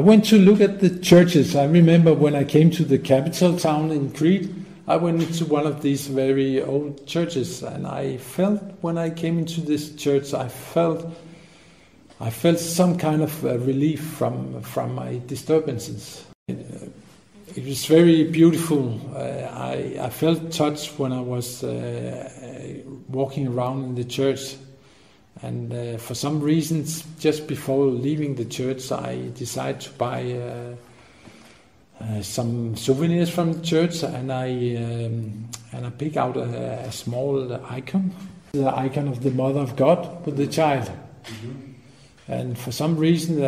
went to look at the churches. I remember when I came to the capital town in Crete, I went into one of these very old churches, and I felt when I came into this church, I felt some kind of relief from my disturbances. It was very beautiful. I felt touched when I was walking around in the church. And for some reasons, just before leaving the church, I decided to buy some souvenirs from the church, and I picked out a small icon, the icon of the Mother of God with the child. Mm-hmm. And for some reason,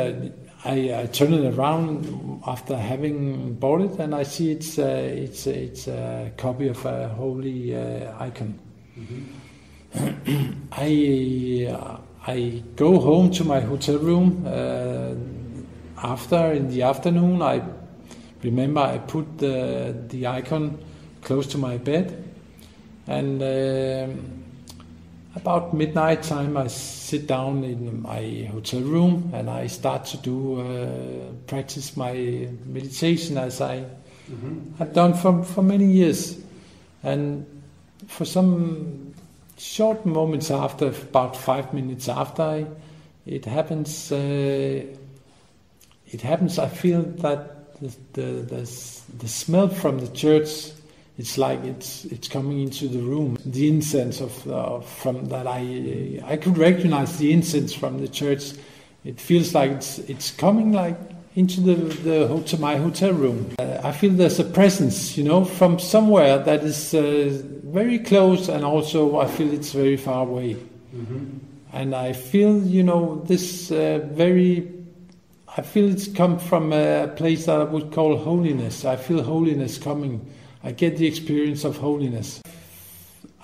I turn it around after having bought it, and I see it's a copy of a holy icon. Mm-hmm. I go home to my hotel room in the afternoon. I remember I put the icon close to my bed, and about midnight time I sit down in my hotel room and I start to practice my meditation as I had done for many years. And for some short moments after, about 5 minutes after it happens, I feel that the smell from the church, it's like it's coming into the room. The incense from that I could recognize the incense from the church. It feels like it's coming like into my hotel room. I feel there's a presence, from somewhere that is very close, and also I feel it's very far away. Mm-hmm. And I feel, I feel it's come from a place that I would call holiness. I feel holiness coming. I get the experience of holiness.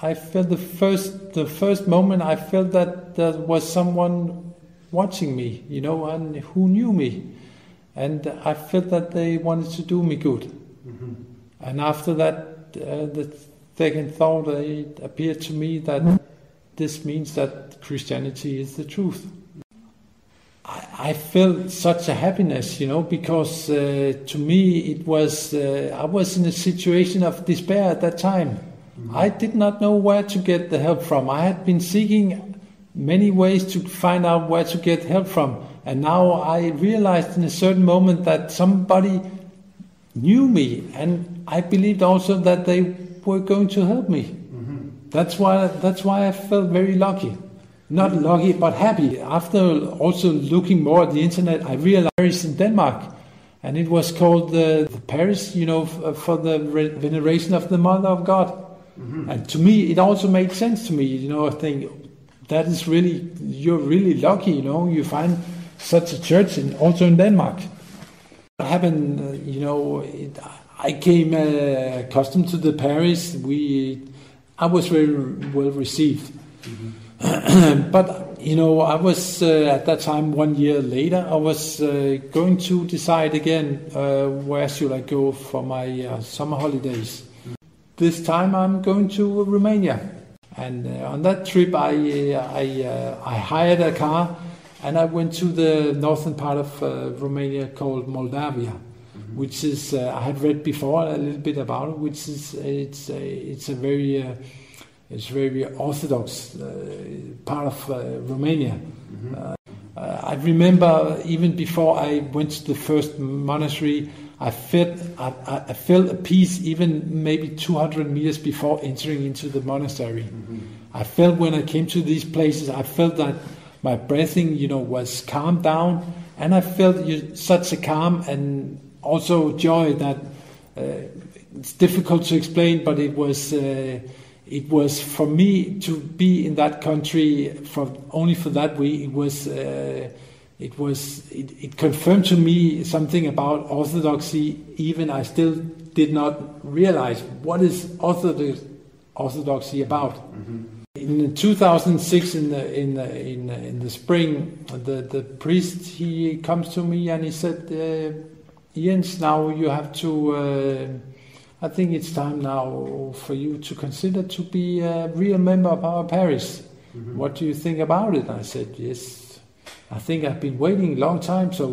I felt the first moment I felt that there was someone watching me, and who knew me. And I felt that they wanted to do me good. Mm-hmm. And after that, the second thought appeared to me that this means that Christianity is the truth. I felt such a happiness, because to me it was, I was in a situation of despair at that time. Mm-hmm. I did not know where to get the help from. I had been seeking many ways to find out where to get help from. And now I realized in a certain moment that somebody knew me, and I believed also that they were going to help me. Mm-hmm. That's why I felt very lucky. Not lucky, but happy. After also looking more at the internet, I realized Paris in Denmark, and it was called the Paris, for the veneration of the Mother of God. Mm-hmm. And to me, it also made sense to me. I think that is really, you're really lucky. You find such a church also in Denmark. What happened, I came accustomed to the Paris. I was very well received. Mm-hmm. But, I was, at that time, 1 year later, I was going to decide again where should I go for my summer holidays. This time I'm going to Romania. And on that trip I hired a car, and I went to the northern part of Romania called Moldavia, mm-hmm. which is, I had read before a little bit about it, which is, it's a very Orthodox part of Romania. Mm-hmm. I remember even before I went to the first monastery, I felt a peace even maybe 200 meters before entering into the monastery. Mm-hmm. I felt when I came to these places, I felt that my breathing, was calmed down, and I felt such a calm and also joy that it's difficult to explain, but it was for me to be in that country only for that week. It confirmed to me something about Orthodoxy. Even I still did not realize what is Orthodoxy about. Mm-hmm. In 2006, in the spring, the priest, he comes to me and he said, "Jens, now you have to. I think it's time now for you to consider to be a real member of our parish. Mm-hmm. What do you think about it?" I said, "Yes, I think I've been waiting a long time, so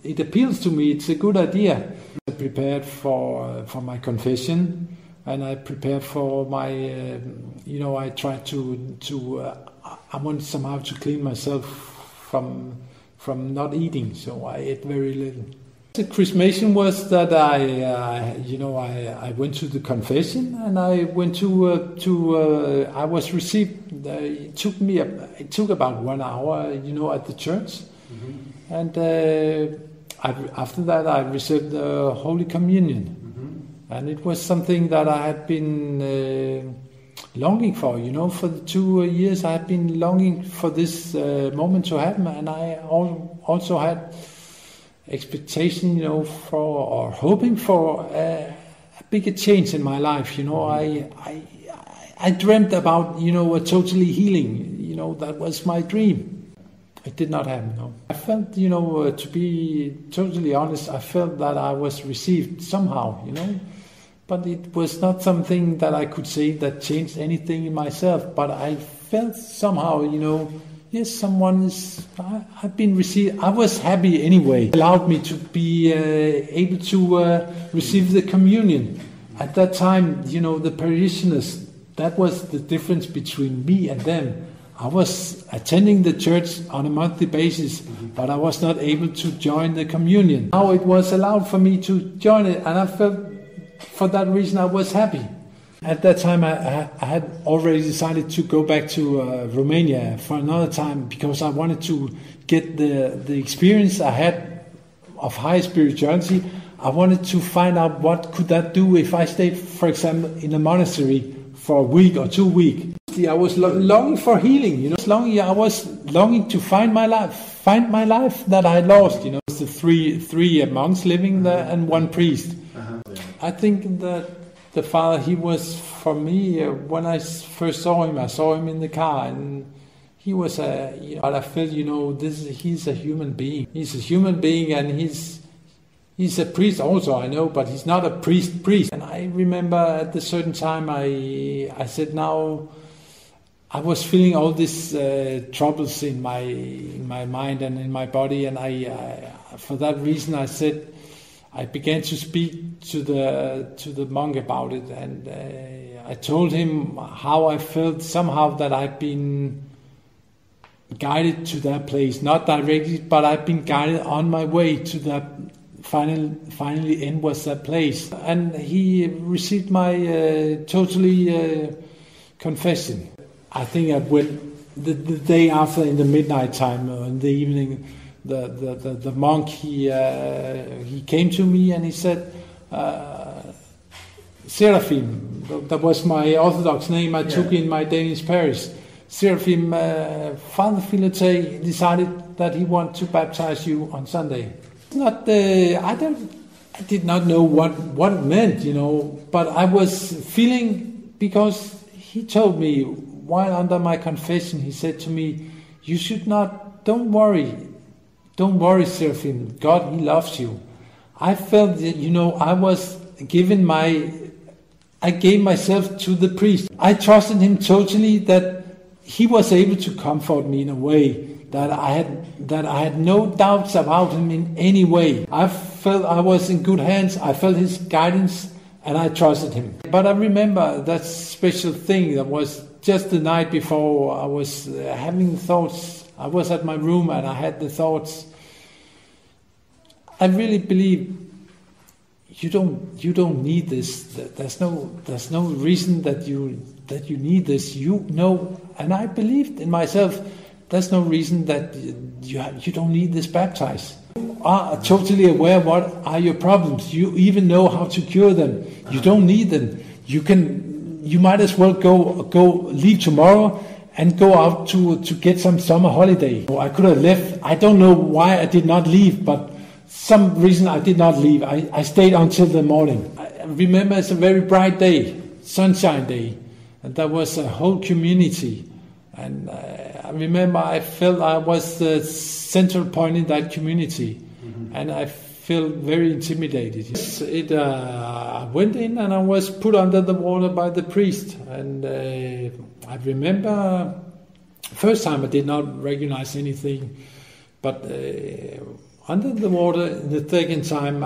it appeals to me. It's a good idea. I prepared for my confession, and I prepared for my, I tried I wanted somehow to clean myself from not eating, so I ate very little. The chrismation was that I went to the confession, and I went I was received. It took about 1 hour, at the church, and after that I received the Holy Communion, and it was something that I had been longing for. For the 2 years I had been longing for this moment to happen, and I also had expectation, or hoping for a bigger change in my life. I dreamt about, a totally healing. That was my dream. It did not happen. No. I felt, to be totally honest, I felt that I was received somehow. But it was not something that I could say that changed anything in myself. But I felt somehow, yes, I've been received. I was happy anyway. It allowed me to be able to receive the communion. At that time, the parishioners, that was the difference between me and them. I was attending the church on a monthly basis, but I was not able to join the communion. Now it was allowed for me to join it, and I felt for that reason I was happy. At that time, I had already decided to go back to Romania for another time, because I wanted to get the experience I had of high spirituality. I wanted to find out what could that do if I stayed, for example, in a monastery for a week or 2 weeks. I was longing for healing. I was longing to find my life that I had lost. It's the three monks living there and one priest. I think that the Father, he was for me, when I first saw him in the car, and he was but I felt, he's a human being. He's a human being, and he's a priest also, I know, but he's not a priest. And I remember at a certain time I said, now I was feeling all these troubles in my mind and in my body, and I for that reason I said, I began to speak to the monk about it, and I told him how I felt somehow that I've been guided to that place, not directly, but I've been guided on my way to that finally end was that place. And he received my totally confession. I think I went the day after, in the midnight time, in the evening. The monk, he came to me and he said, Seraphim, that was my Orthodox name I took in my Danish parish. Seraphim, Father Filote decided that he wanted to baptize you on Sunday. I did not know what it meant, but I was feeling, because he told me while under my confession, he said to me, you should not, don't worry, Seraphim, God, he loves you. I felt that, I gave myself to the priest. I trusted him totally, that he was able to comfort me in a way that I had no doubts about him in any way. I felt I was in good hands. I felt his guidance, and I trusted him. But I remember that special thing that was just the night before. I was having thoughts. I was at my room and I had the thoughts. I really believe you don't need this. There's no reason that you need this. And I believed in myself. There's no reason that you don't need this baptize. You are totally aware what are your problems. You even know how to cure them. You don't need them. You might as well leave tomorrow and go out to get some summer holiday. I could have left. I don't know why I did not leave, but some reason I did not leave. I stayed until the morning. I remember it's a very bright day, sunshine day, and there was a whole community. And I remember I felt I was the central point in that community, and I felt very intimidated. I went in and I was put under the water by the priest. And I remember first time I did not recognize anything, but under the water the second time,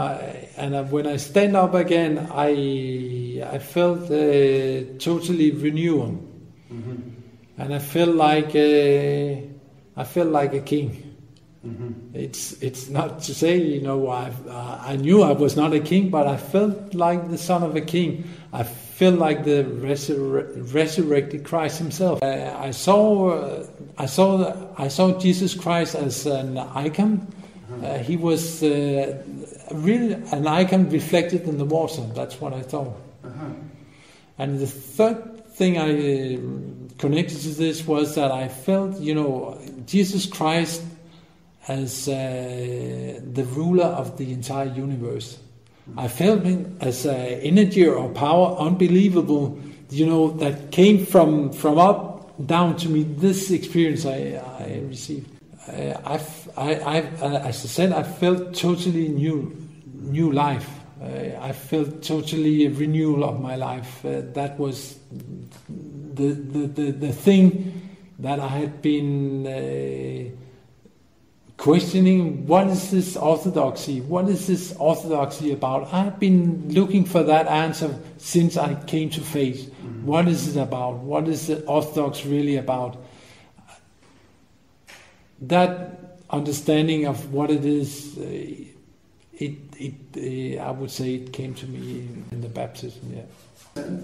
when I stand up again, I felt totally renewal, and I felt like a king. It's not to say, I knew I was not a king, but I felt like the son of a king. I felt like the resurrected Christ himself. I saw Jesus Christ as an icon. He was really an icon reflected in the water. That's what I thought. And the third thing I connected to this was that I felt, Jesus Christ as the ruler of the entire universe. I felt him as energy or power, unbelievable, that came from up down to me. This experience I received. As I said, I felt totally new life. I felt totally a renewal of my life. That was the thing that I had been questioning. What is this Orthodoxy? What is this Orthodoxy about? I've been looking for that answer since I came to faith. What is it about? What is the Orthodox really about? That understanding of what it is, I would say it came to me in the baptism. Yeah,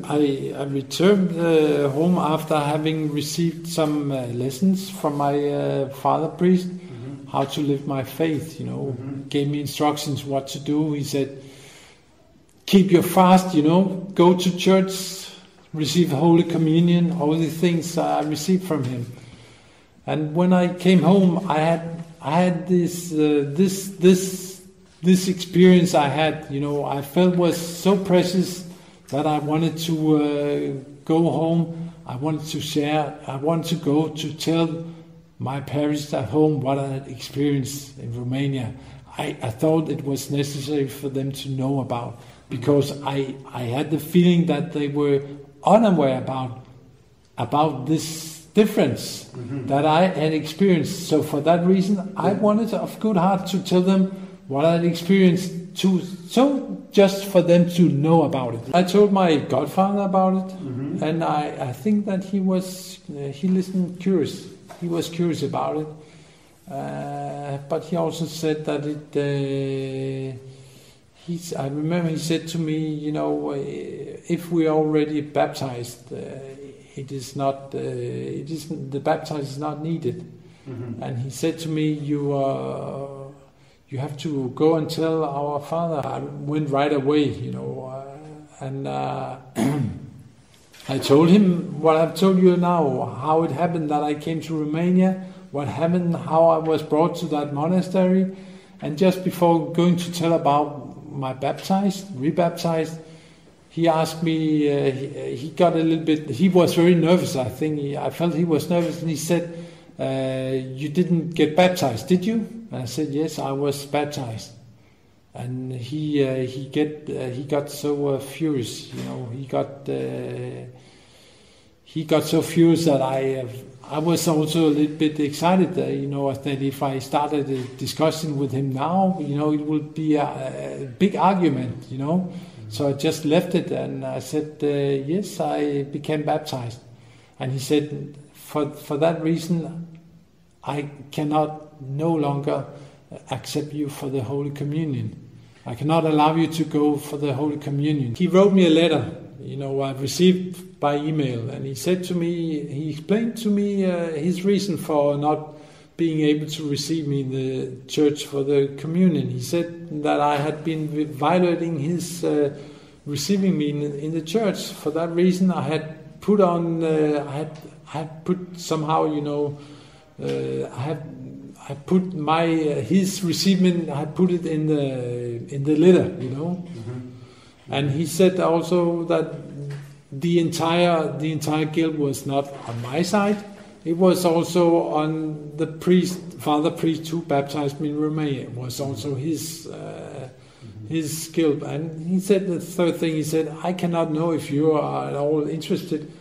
I returned home after having received some lessons from my father priest, how to live my faith. Gave me instructions what to do. He said, keep your fast. Go to church, receive Holy Communion. All the things I received from him. And when I came home, I had this experience I had. I felt was so precious that I wanted to go home. I wanted to share. I wanted to go to tell my parents at home what I had experienced in Romania. I thought it was necessary for them to know about, because I had the feeling that they were unaware about this difference that I had experienced. So for that reason, I wanted of good heart to tell them what I had experienced, just for them to know about it. I told my godfather about it, and I think that he listened curious. He was curious about it, but he also said that I remember he said to me, if we are already baptized, the baptism is not needed. And he said to me, you have to go and tell our father. I went right away, and I told him what I've told you now, how it happened that I came to Romania, what happened, how I was brought to that monastery. And just before going to tell about my rebaptized, he asked me, he got a little bit, he was very nervous, I think. I felt he was nervous, and he said, you didn't get baptized, did you? And I said, yes, I was baptized. And he got so furious, he got so furious that I was also a little bit excited, that if I started a discussion with him now, it would be a big argument, So I just left it, and I said, yes, I became baptized. And he said, for that reason, I cannot no longer accept you for the Holy Communion. I cannot allow you to go for the Holy Communion. He wrote me a letter, I received by email, and he explained to me his reason for not being able to receive me in the church for the communion. He said that I had been violating his receiving me in the church. For that reason, I had put on, I had put somehow, I put his receivement, I put it in the letter, And he said also that the entire guilt was not on my side. It was also on the father priest who baptized me in Romania. It was also his guilt. And he said the third thing, he said, I cannot know if you are at all interested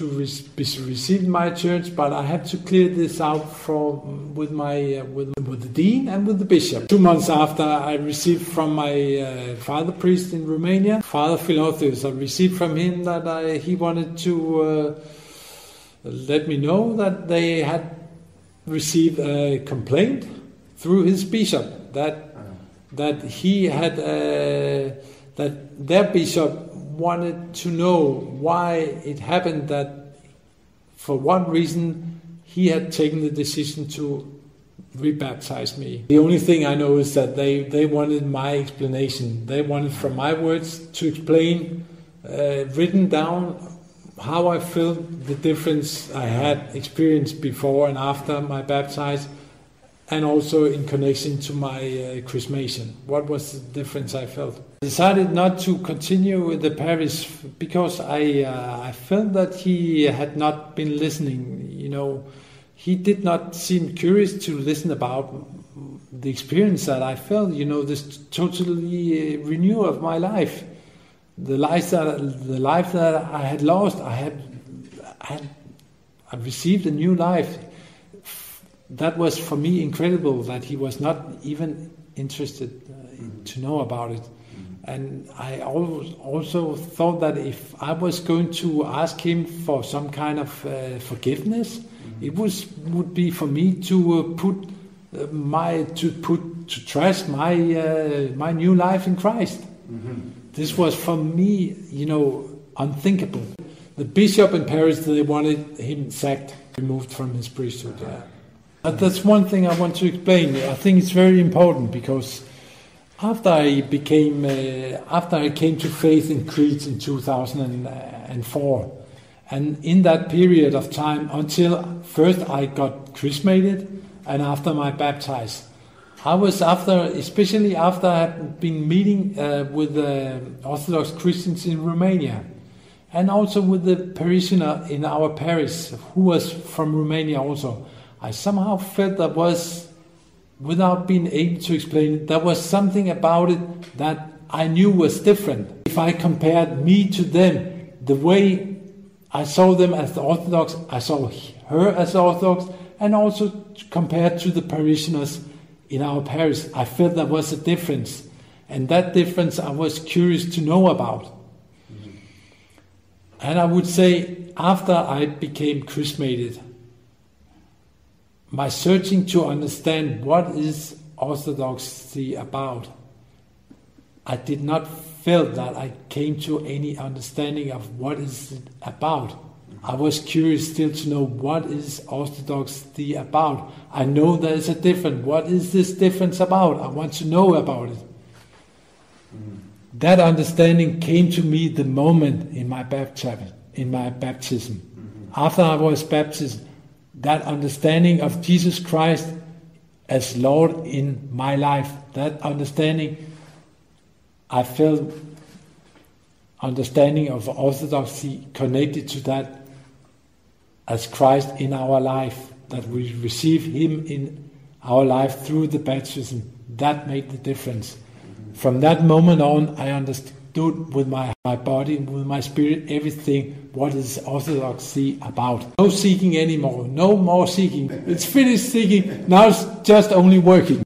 receive my church, but I had to clear this out with the dean and with the bishop. 2 months after, I received from my father priest in Romania, Father Philotheus. I received from him that he wanted to let me know that they had received a complaint through his bishop that he had that their bishop wanted to know why it happened that for one reason he had taken the decision to rebaptize me. The only thing I know is that they wanted my explanation. They wanted from my words to explain, written down, how I felt, the difference I had experienced before and after my baptism, and also in connection to my chrismation. What was the difference I felt? I decided not to continue with the parish because I felt that he had not been listening. You know, he did not seem curious to listen about the experience that I felt. You know, this totally renewal of my life, the life that I had lost. I received a new life. That was for me incredible that he was not even interested to know about it. And I also thought that if I was going to ask him for some kind of forgiveness, it would be for me to trust my new life in Christ. This was for me, you know, unthinkable. The bishop in Paris, they wanted him sacked, removed from his priesthood. That's one thing I want to explain. I think it's very important because after I came to faith in Crete in 2004, and in that period of time until first I got chrismated and after my baptism, I was especially after I had been meeting with Orthodox Christians in Romania, and also with the parishioner in our parish who was from Romania also. I somehow felt that was, without being able to explain it, there was something about it that I knew was different. If I compared me to them, the way I saw them as the Orthodox, I saw her as Orthodox, and also compared to the parishioners in our parish, I felt there was a difference. And that difference I was curious to know about. And I would say, after I became chrismated, my searching to understand what is Orthodoxy about, I did not feel that I came to any understanding of what is it about. I was curious still to know what is Orthodoxy about. I know there is a difference. What is this difference about? I want to know about it. That understanding came to me the moment in my baptism. After I was baptized, that understanding of Jesus Christ as Lord in my life, that understanding, I felt understanding of Orthodoxy connected to that as Christ in our life, that we receive Him in our life through the baptism. That made the difference. From that moment on, I understood with my body, with my spirit, everything, what is Orthodoxy about. No seeking anymore, no more seeking. It's finished seeking, now it's just only working.